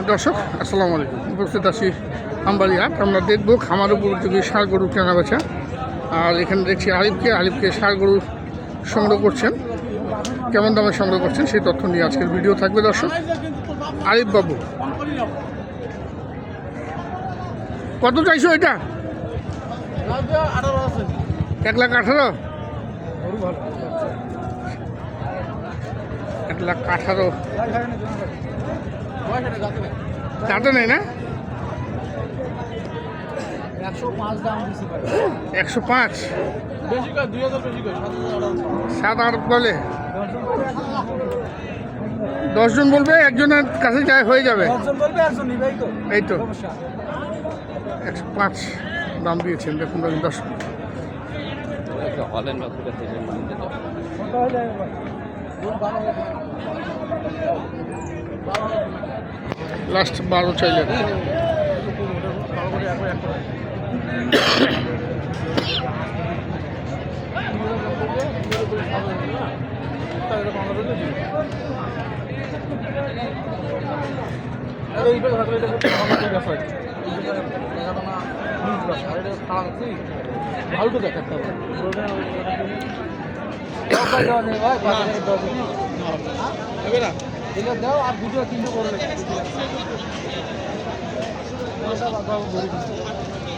দর্শক আসসালামু আলাইকুম। উপস্থিত আছি আমবাড়ি হাট। আমরা দেখবো খামার উপযোগী ষাঁড় গরু কেনা বেচা। আর এখানে দেখছি আলিফকে ষাঁড় গরু সংগ্রহ করছেন। কেমন দামে সংগ্রহ করছেন সেই তথ্য নিয়ে আজকের ভিডিও থাকবে। দর্শক, আলিফ বাবু কত চাইছো এটা? 1,18,000। 1,18,000 দাঁতে নেই না? 105 7-8 বলে। 10 জন বলবে, একজনের কাছে যায় হয়ে যাবে। এই তো 105 দাম দিয়েছেন। দেখুন দর্শক, লাস্ট 12 চাইলেন। ভালো দেখাতে হবে দাও আর ভিডিও কিন্তু করলে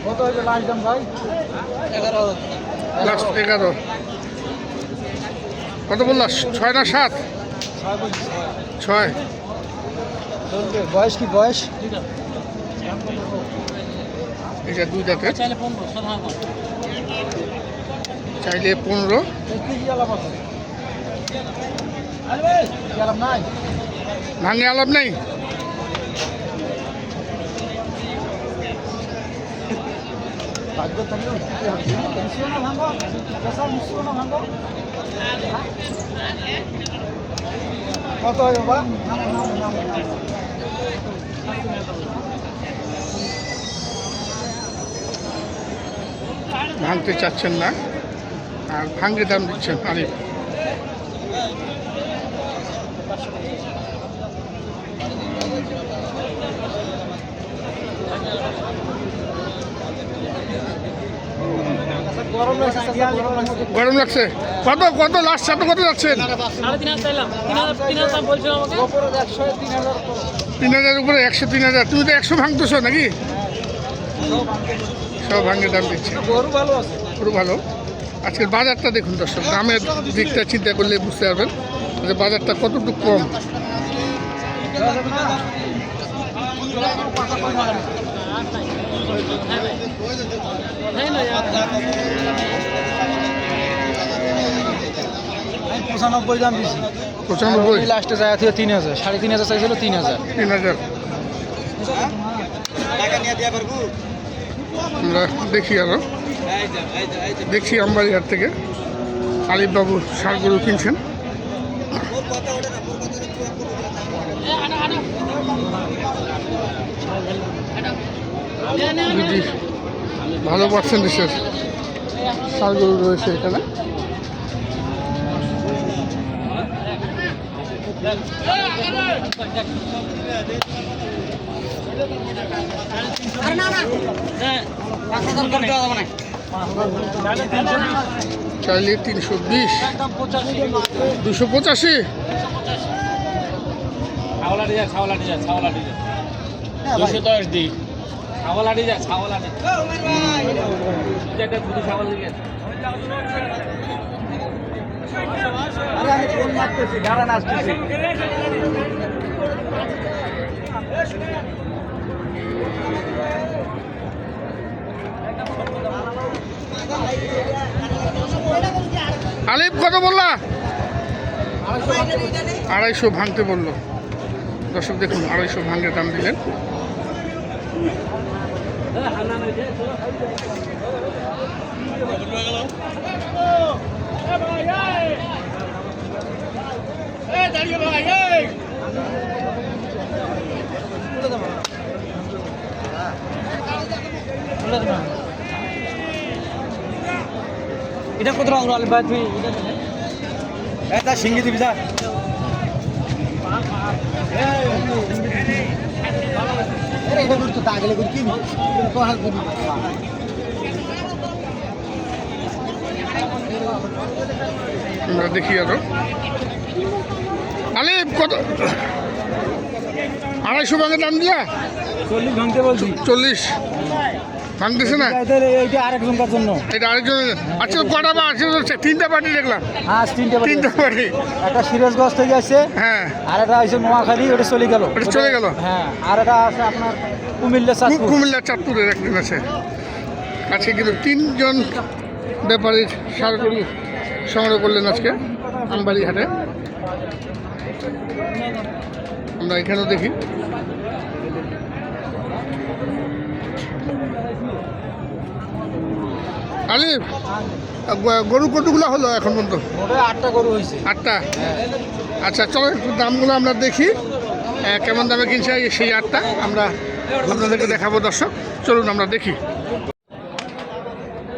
কত হয়েছে লাস্ট দাম ভাই? 11,000। লাস্ট 11। কত বললাস? 6 না 7? 6। বয়স কি বয়স? এটা 2 দাঁতে। চাইলে 15। ভাঙে আলাপ নাই। কত হয় বাবা? ভাঙতে চাচ্ছেন না, আর ভাঙে দাম দিচ্ছেন আলিফ। গরম লাগছে। কত কত লাস্ট সাথে কত যাচ্ছেন? 3,000 উপরে। 103,000। তুমি তো 100 ভাঙতেছো নাকি? সব ভাঙে দাম দিচ্ছে। গরু ভালো। আজকের বাজারটা দেখুন দর্শক, দামের দিকটা চিন্তা করলে বুঝতে পারবেন যে বাজারটা কতটুকু কম। আমি 95 দাম দিছি। 95 লাস্টে যায় 3,000, 3,500 চাইছিল। 3,000। আমরা দেখি আরো দেখছি আমবাড়ি হাট থেকে আলিফ বাবু ষাঁড় গরু কিনছেন। যদি ভালো পার্সেন্টেজের ষাঁড় গরু রয়েছে এখানে। চাইলে 320, 285। আলিফ কত বললা? 250 ভাঙতে বললো। দর্শক দেখুন, 250 ভাঙে দাম দিলেন। এটা কত রঙ আলবা তুই এটা সিঙ্গি দিবি যা আগলে করি কি তো হাল করি আমরা দেখি আরো আলিফ কত 250 ভাঙে দাম দিয়া 40 ভাঙতে বলছি 40 ভাঙতেছে না এইটা আরেকজনকার জন্য এটা আরেকজন আচ্ছা কটা বা আছে 3টা পার্টি দেখলাম হ্যাঁ 3টা পার্টি একটা সিরাজগঞ্জ থেকে আসছে হ্যাঁ আর একটা হইছে নোয়াখালী ওটা চলে গেল ওটা চলে গেল হ্যাঁ আর একটা আছে আপনার কুমিল্লা চাঁদপুরের একজন আছে আজকে কিন্তু 3 জন ব্যাপারীর ষাঁড় গরু সংগ্রহ করলেন আজকে আমবাড়ি হাটে আমরা এখানেও দেখি আলিফ গরু কতগুলো হলো এখন পর্যন্ত ওটা 8টা গরু হইছে 8টা আচ্ছা চলো একটু দামগুলো আমরা দেখি কেমন দামে কিনছে সেই 8টা আমরা আপনাদেরকে দেখাবো দর্শক চলুন আমরা দেখি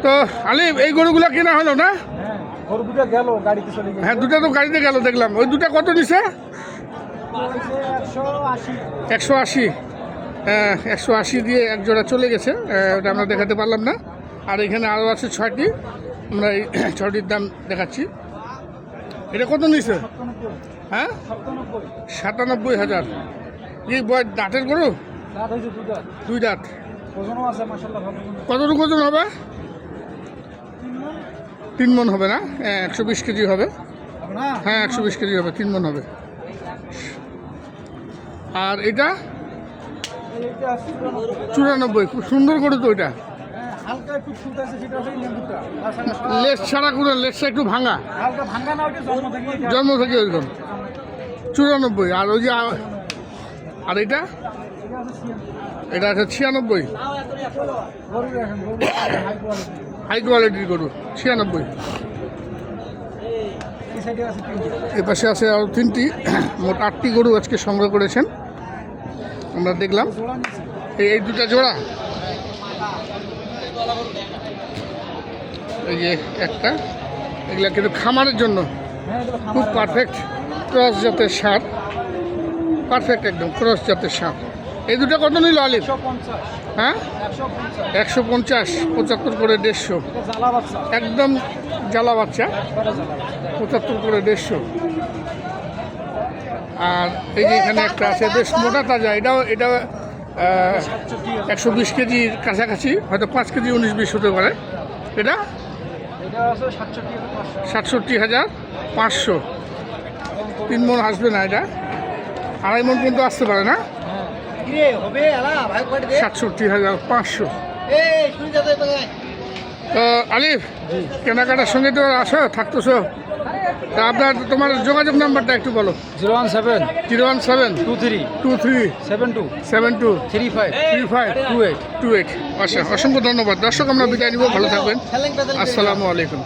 তো আলিফ এই গরুগুলো কেনা হলো না হ্যাঁ গরু দুটো গেল গাড়িতে চলে গেছে হ্যাঁ দুটা তো গাড়িতে গেল দেখলাম ওই দুটা কত নিছে 180 হ্যাঁ 180 দিয়ে এক জোড়া চলে গেছে ওটা আমরা দেখাতে পারলাম না আর এখানে আরও আছে 6টি আমরা এই 6টির দাম দেখাচ্ছি এটা কত নিছে হ্যাঁ 97,000 কি বয় দাঁতের গরু রাত হইছে দুটো 2 দাঁত ওজনও আছে মাশাআল্লাহ ভালো কতটুকু ওজন হবে 3 মণ হবে না 120 কেজি হবে না হ্যাঁ 120 কেজি হবে 3 মণ হবে আর এটা এইটা আছে 94 খুব সুন্দর করে তো ওইটা হালকা একটু ফুট আছে সেটা আছে লেবুটা লেস ছাড়া করে লেসটা একটু ভাঙা হালকা ভাঙা না ওইটা জন্ম থেকে ওইরকম 94 আর ওই যে আর এটা এটা আছে 96 গরু দেখেন গরু হাই কোয়ালিটি হাই কোয়ালিটির গরু 96 এই সাইডে আছে তিনটে এ পাশে আছে আরও 3টি মোট 8টি গরু আজকে সংগ্রহ করেছেন আমরা দেখলাম জোড়া নিছে এই দুটা জোড়া এই যে একটা এগুলা কিন্তু খামারের জন্য হ্যাঁ এগুলো খুব পারফেক্ট ক্রস জাতের সার পারফেক্ট একদম ক্রস জাতের সার এই দুটো কত নিল আলিফ 150 হ্যাঁ 150 150 75 করে 150 এটা জ্বালা বাচ্চা একদম জ্বালা বাচ্চা এটা জ্বালা বাচ্চা 75 করে 150 আর এই যে এখানে একটা আছে বেশ মোটা তাজা এটাও 120 কেজির কাছাকাছি হয়তো 5 কেজি 19-20 হতে পারে এটা এটা আছে 67,500 3 মণ আসবে না এটা 2.5 মণ পর্যন্ত আসতে পারে না হ্যাঁ কিরে হবে আলা ভাই কয়টা দে 67,500 এই শুনি যা যাই বাগাই তো আলিফ কেনাকাটার সঙ্গে তো আসো থাকতেছো তা তোমার যোগাযোগ নাম্বারটা একটু বলো 017 017 23 23 72 72 35 35 28 28 আচ্ছা অসংখ্য ধন্যবাদ দর্শক আমরা বিদায় নিব ভালো থাকবেন আসসালামু আলাইকুম